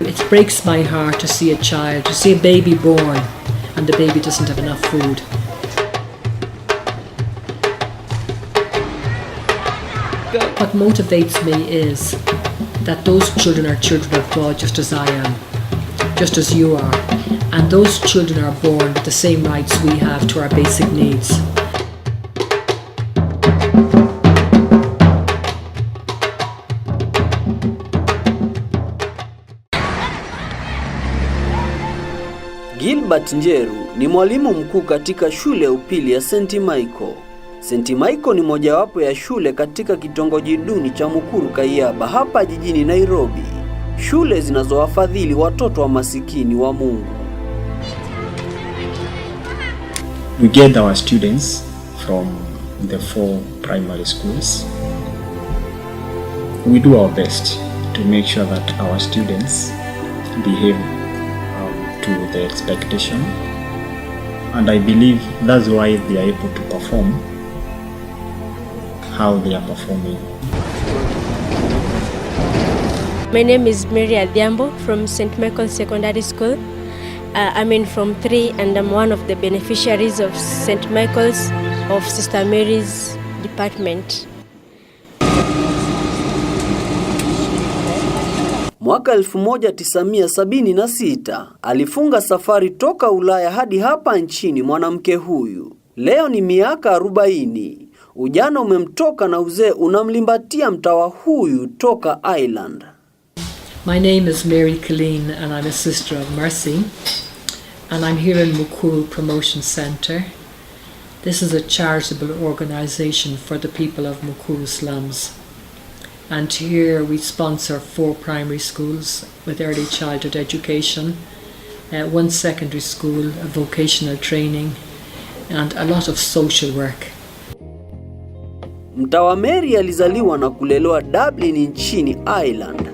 It breaks my heart to see a baby born and the baby doesn't have enough food. What motivates me is that those children are children of God just as I am, just as you are, and those children are born with the same rights we have to our basic needs. Gilbert Njeru ni mwalimu mkuu katika shule ya upili ya St. Michael. St. Michael ni mojawapo ya shule katika kitongoji duni cha Mukuru Kayaba hapa jijini Nairobi. Shule zinazowafadhili watoto wa masikini wa Mungu. We get our students from the 4 primary schools. We do our best to make sure that our students behave to the expectation, and I believe that's why they are able to perform how they are performing. My name is Mary Adhiambo from St. Michael Secondary School. I'm in Form 3 and I'm one of the beneficiaries of St. Michael's of Sister Mary's department. Mwaka 1976 alifunga safari toka Ulaya hadi hapa nchini mwanamke huyu. Leo ni miaka 40. Ujana umemtoka na uzee unamlimbatia mtawa huyu toka Ireland. My name is Mary Colleen and I'm a Sister of Mercy, and I'm here in Mukuru Promotion Centre. This is a charitable organisation for the people of Mukuru slums. And here we sponsor 4 primary schools with early childhood education, 1 secondary school, a vocational training, and a lot of social work. Mtawa Mary alizaliwa na kulelewa Dublin nchini Ireland.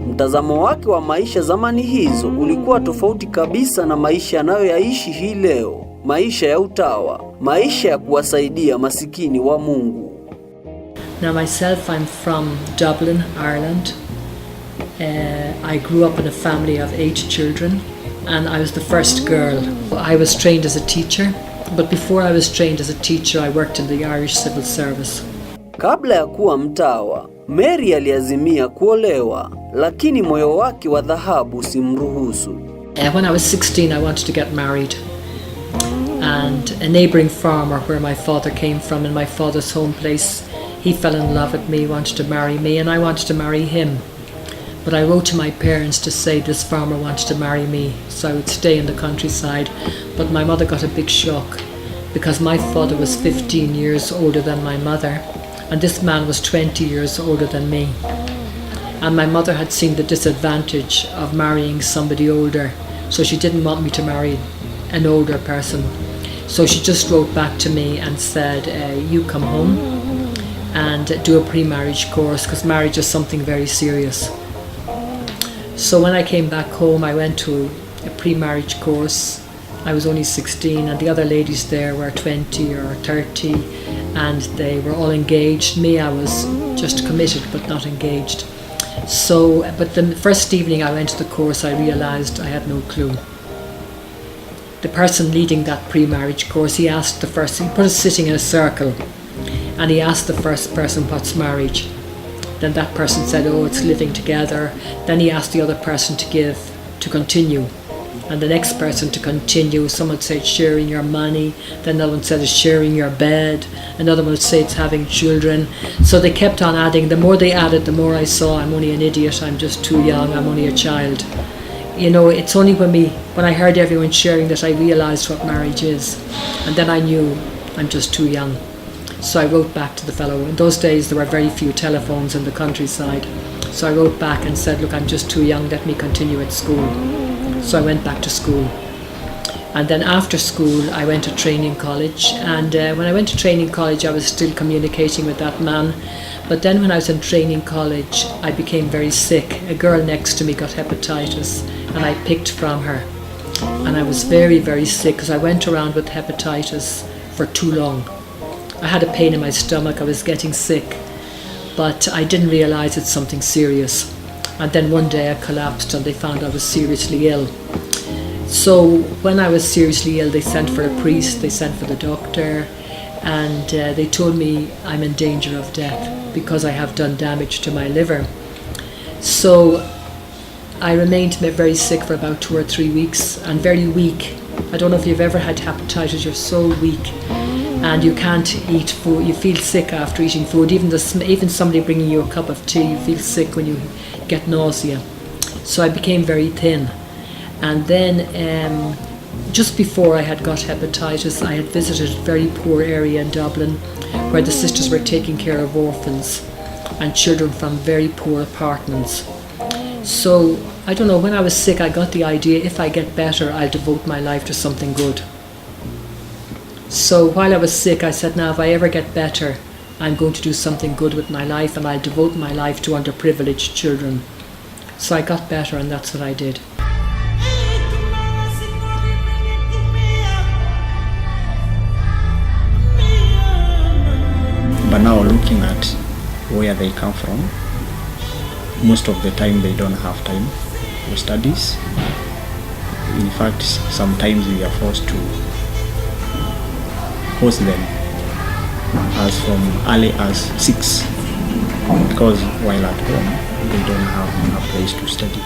Mtazamo wake wa maisha zamani hizo ulikuwa tofauti kabisa na maisha anayoyaishi hii leo, maisha ya utawa, maisha ya kuwasaidia masikini wa Mungu. Now myself, I'm from Dublin, Ireland. I grew up in a family of 8 children and I was the first girl. I was trained as a teacher, but before I was trained as a teacher, I worked in the Irish Civil Service. Kabla ya kuwa mtawa, Mary aliazimia kuolewa, lakini moyo wake wa dhahabu simruhusu. When I was 16, I wanted to get married. And a neighbouring farmer where my father came from, in my father's home place, he fell in love with me, wanted to marry me, and I wanted to marry him. But I wrote to my parents to say this farmer wanted to marry me, so I would stay in the countryside. But my mother got a big shock, because my father was 15 years older than my mother, and this man was 20 years older than me. And my mother had seen the disadvantage of marrying somebody older, so she didn't want me to marry an older person. So she just wrote back to me and said, you come home and do a pre-marriage course, because marriage is something very serious. So when I came back home, I went to a pre-marriage course. I was only 16 and the other ladies there were 20 or 30 and they were all engaged. Me, I was just committed but not engaged. So, but the first evening I went to the course, I realised I had no clue. The person leading that pre-marriage course, he put us sitting in a circle and he asked the first person, what's marriage? Then that person said, oh, it's living together. Then he asked the other person to continue. and the next person to continue. Someone said sharing your money, then another one said it's sharing your bed, another one would say it's having children. So they kept on adding. The more they added, the more I saw I'm only an idiot, I'm just too young, I'm only a child. You know, it's only when I heard everyone sharing that I realised what marriage is, and then I knew I'm just too young. So I wrote back to the fellow. In those days there were very few telephones in the countryside, so I wrote back and said, look, I'm just too young, let me continue at school. So I went back to school, and then after school I went to training college, and when I went to training college I was still communicating with that man. But then when I was in training college I became very sick. A girl next to me got hepatitis and I picked from her, and I was very, very sick because I went around with hepatitis for too long. I had a pain in my stomach, I was getting sick, but I didn't realise it's something serious. And then one day I collapsed and they found I was seriously ill. So when I was seriously ill, they sent for a priest, they sent for the doctor, and they told me I'm in danger of death because I have done damage to my liver. So I remained very sick for about 2 or 3 weeks and very weak. I don't know if you've ever had hepatitis, you're so weak and you can't eat food. You feel sick after eating food. Even somebody bringing you a cup of tea, you feel sick when you get nausea. So I became very thin. And then just before I had got hepatitis, I had visited a very poor area in Dublin where the sisters were taking care of orphans and children from very poor apartments. So I don't know, when I was sick I got the idea, if I get better I'll devote my life to something good. So while I was sick I said, now if I ever get better I'm going to do something good with my life, and I'll devote my life to underprivileged children. So I got better and that's what I did. But now looking at where they come from, most of the time they don't have time for studies. In fact, sometimes we are forced to host them as from early as 6, because while at home they don't have a place to study.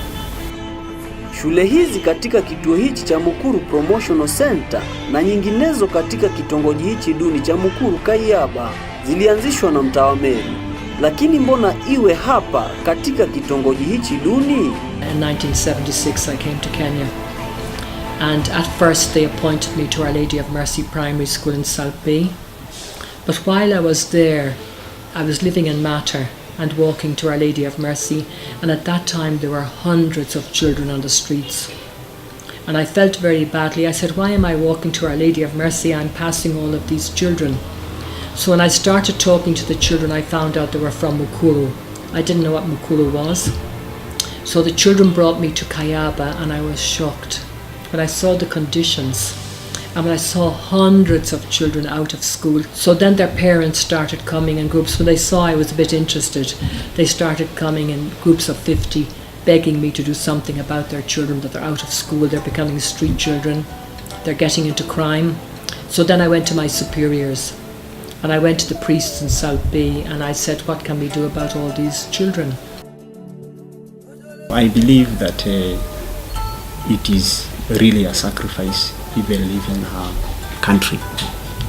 Shule hizi katika kituo hichi cha Mukuru Promotional Center na nyinginezo katika kitongoji hichi duni cha Mukuru Kayaba zilianzishwa na Mtawa Mary. Lakini mbona iwe hapa katika kitongoji hichi duni? In 1976 I came to Kenya, and at first they appointed me to Our Lady of Mercy Primary School in South Bay. But while I was there, I was living in Mater and walking to Our Lady of Mercy, and at that time there were hundreds of children on the streets. And I felt very badly. I said, why am I walking to Our Lady of Mercy? I'm passing all of these children. So when I started talking to the children, I found out they were from Mukuru. I didn't know what Mukuru was. So the children brought me to Kayaba, and I was shocked when I saw the conditions and when I saw hundreds of children out of school. So then their parents started coming in groups. When they saw I was a bit interested, they started coming in groups of 50, begging me to do something about their children, that they're out of school, they're becoming street children, they're getting into crime. So then I went to my superiors. And I went to the priests in South Bay and I said, what can we do about all these children? I believe that it is really a sacrifice, even leaving her country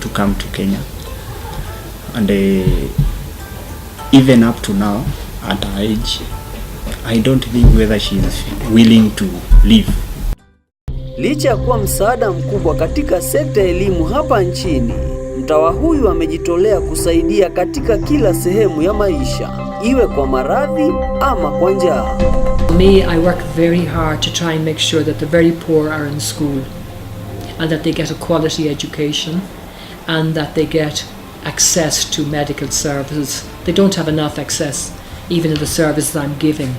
to come to Kenya. And even up to now, at her age, I don't think whether she is willing to leave. Licha ya kuwa msaada mkubwa katika sekta ya elimu hapa nchini, mtawa huyu amejitolea kusaidia katika kila sehemu ya maisha, iwe kwa maradhi ama kwa njaa. Me, I work very hard to try and make sure that the very poor are in school and that they get a quality education and that they get access to medical services. They don't have enough access even in the services I'm giving.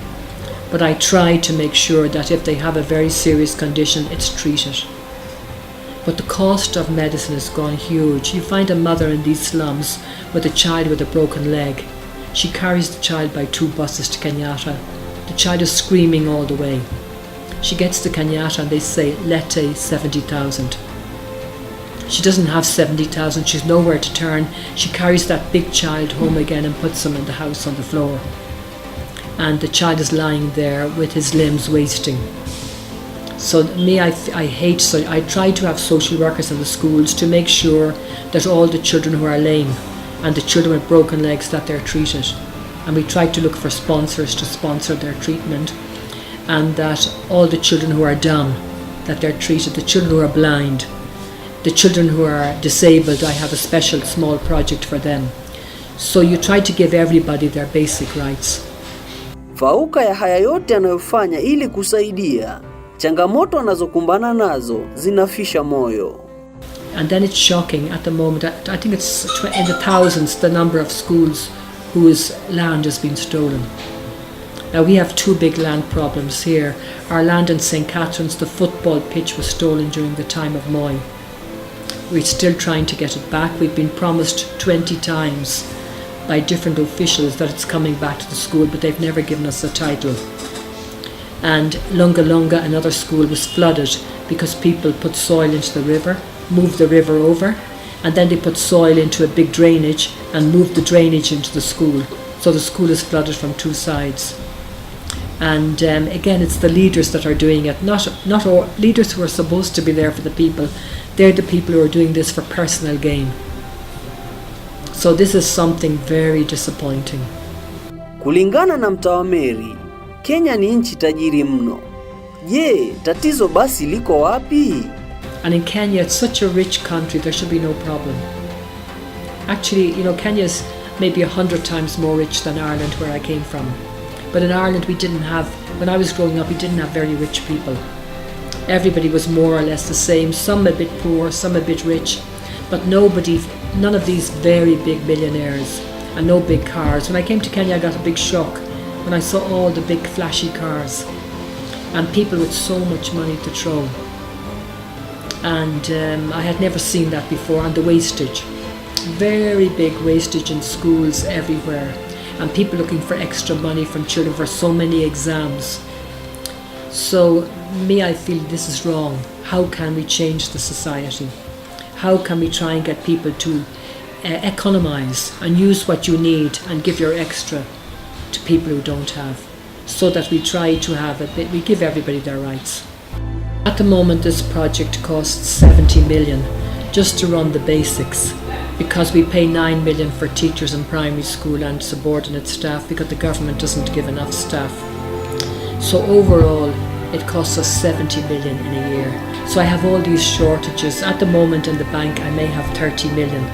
But I try to make sure that if they have a very serious condition, it's treated. But the cost of medicine has gone huge. You find a mother in these slums with a child with a broken leg. She carries the child by 2 buses to Kenyatta. The child is screaming all the way. She gets to Kenyatta and they say, Lete 70,000. She doesn't have 70,000, she's nowhere to turn. She carries that big child home again and puts him in the house on the floor. And the child is lying there with his limbs wasting. So I hate, so I try to have social workers in the schools to make sure that all the children who are lame and the children with broken legs, that they're treated. And we try to look for sponsors to sponsor their treatment, and that all the children who are dumb, that they're treated. The children who are blind, the children who are disabled, I have a special small project for them. So you try to give everybody their basic rights. Fauka ya haya yote anayofanya ili kusaidia, changamoto anazokumbana nazo zinafisha moyo. And then it's shocking at the moment. I think it's in the thousands the number of schools whose land has been stolen. Now we have two big land problems here. Our land in St. Catherine's, the football pitch was stolen during the time of Moyo. We're still trying to get it back. We've been promised 20 times by different officials that it's coming back to the school, but they've never given us a title. And Lunga Lunga, another school, was flooded because people put soil into the river, moved the river over, and then they put soil into a big drainage and moved the drainage into the school. So the school is flooded from two sides. And again, it's the leaders that are doing it, not all leaders who are supposed to be there for the people. They're the people who are doing this for personal gain. So this is something very disappointing. Kulingana na Mtawa Mary, Kenya ni nchi tajiri mno. Je, tatizo basi liko wapi? And in Kenya, it's such a rich country, there should be no problem. Actually, you know, Kenya's maybe 100 times more rich than Ireland, where I came from. But in Ireland, we didn't have, when I was growing up, we didn't have very rich people. Everybody was more or less the same, some a bit poor, some a bit rich, but none of these very big millionaires, and no big cars. When I came to Kenya, I got a big shock when I saw all the big flashy cars and people with so much money to throw. And I had never seen that before. And the wastage, very big wastage in schools everywhere, and people looking for extra money from children for so many exams. So I feel this is wrong. How can we change the society? How can we try and get people to economize and use what you need and give your extra to people who don't have, so that we try to have we give everybody their rights. At the moment, this project costs 70 million just to run the basics, because we pay 9 million for teachers in primary school and subordinate staff because the government doesn't give enough staff. So overall, it costs us 70 million in a year. So I have all these shortages. At the moment in the bank, I may have 30 million.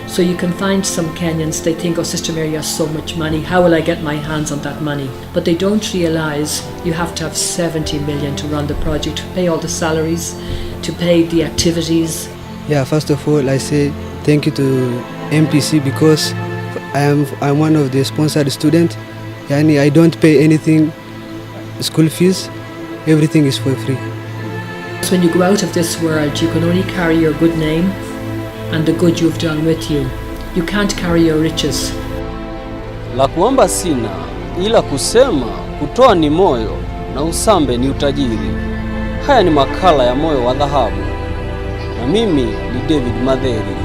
So you can find some Kenyans, they think, oh, Sister Mary has so much money, how will I get my hands on that money? But they don't realise you have to have 70 million to run the project, to pay all the salaries, to pay the activities. Yeah, first of all, I say thank you to MPC because I'm one of the sponsored students. Yani I don't pay anything, school fees, everything is for free. So when you go out of this world, you can only carry your good name and the good you've done with you. You can't carry your riches. La kuomba sina, ila kusema kutoa ni moyo na usambe ni utajiri. Haya ni makala ya Moyo wa Dhahabu. Na mimi ni David Madheri.